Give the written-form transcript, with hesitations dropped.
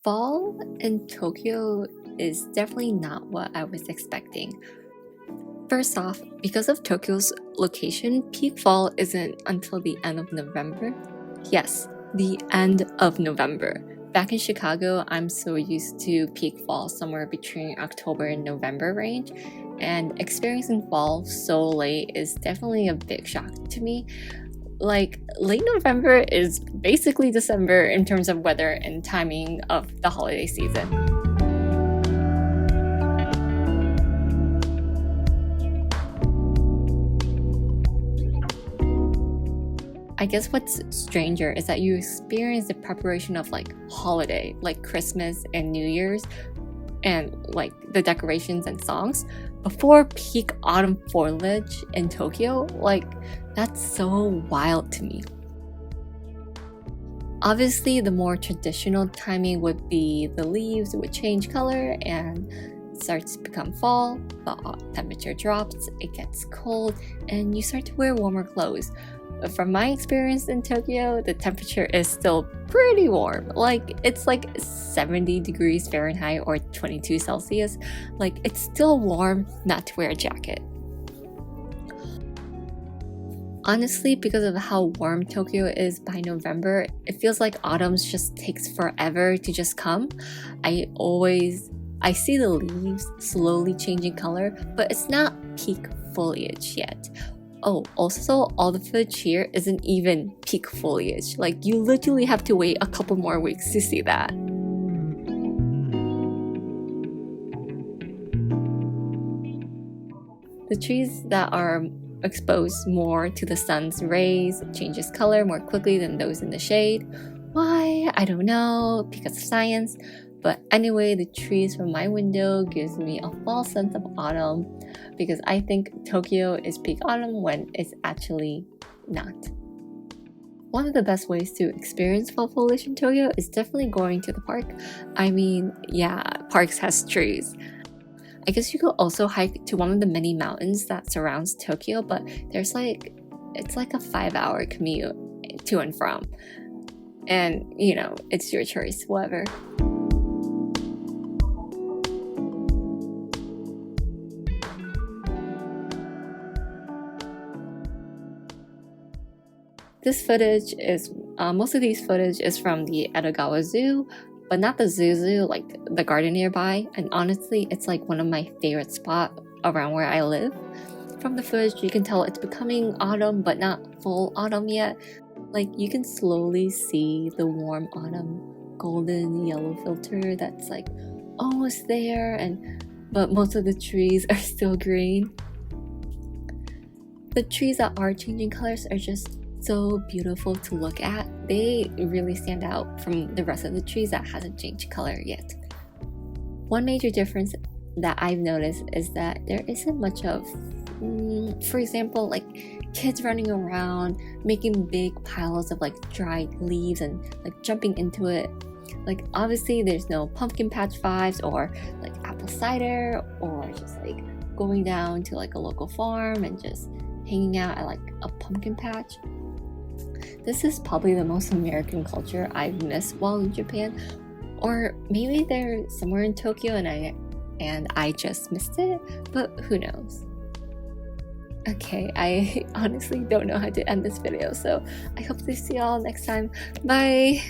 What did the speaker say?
Fall in Tokyo is definitely not what I was expecting. First off, because of Tokyo's location, peak fall isn't until the end of November. Yes, the end of November. Back in Chicago, I'm so used to peak fall somewhere between October and November range, and experiencing fall so late is definitely a big shock to me. Like, late November is basically December in terms of weather and timing of the holiday season. I guess what's stranger is that you experience the preparation of like holiday, like Christmas and New Year's, and like the decorations and songs before peak autumn foliage in Tokyo. Like, that's so wild to me. Obviously, the more traditional timing would be the leaves would change color and it starts to become fall, the temperature drops, it gets cold, and you start to wear warmer clothes. But from my experience in Tokyo, the temperature is still pretty warm. Like, it's like 70 degrees Fahrenheit or 22 Celsius. Like, it's still warm not to wear a jacket. Honestly, because of how warm Tokyo is by November, it feels like autumn just takes forever to just come. I see the leaves slowly changing color, but it's not peak foliage yet. Oh, also, all the footage here isn't even peak foliage. Like, you literally have to wait a couple more weeks to see that. The trees that are exposed more to the sun's rays changes color more quickly than those in the shade. Why? I don't know, because of science. But anyway, the trees from my window gives me a false sense of autumn because I think Tokyo is peak autumn when it's actually not. One of the best ways to experience fall foliage in Tokyo is definitely going to the park. I mean, yeah, parks has trees. I guess you could also hike to one of the many mountains that surrounds Tokyo, but it's like a 5-hour commute to and from. And, it's your choice, whatever. This footage is, most of these footage is from the Edogawa Zoo, but not the zoo, like the garden nearby. And honestly, it's like one of my favorite spots around where I live. From the footage, you can tell it's becoming autumn, but not full autumn yet. Like, you can slowly see the warm autumn golden yellow filter that's like almost there, but most of the trees are still green. The trees that are changing colors are just so beautiful to look at. They really stand out from the rest of the trees that hasn't changed color yet. One major difference that I've noticed is that there isn't much of, for example, like kids running around making big piles of like dried leaves and like jumping into it. Like, obviously there's no pumpkin patch vibes or like apple cider or just like going down to like a local farm and just hanging out at like a pumpkin patch. This is probably the most American culture I've missed while in Japan, or maybe they're somewhere in Tokyo and I just missed it, but who knows. Okay, I honestly don't know how to end this video, so I hope to see y'all next time. Bye!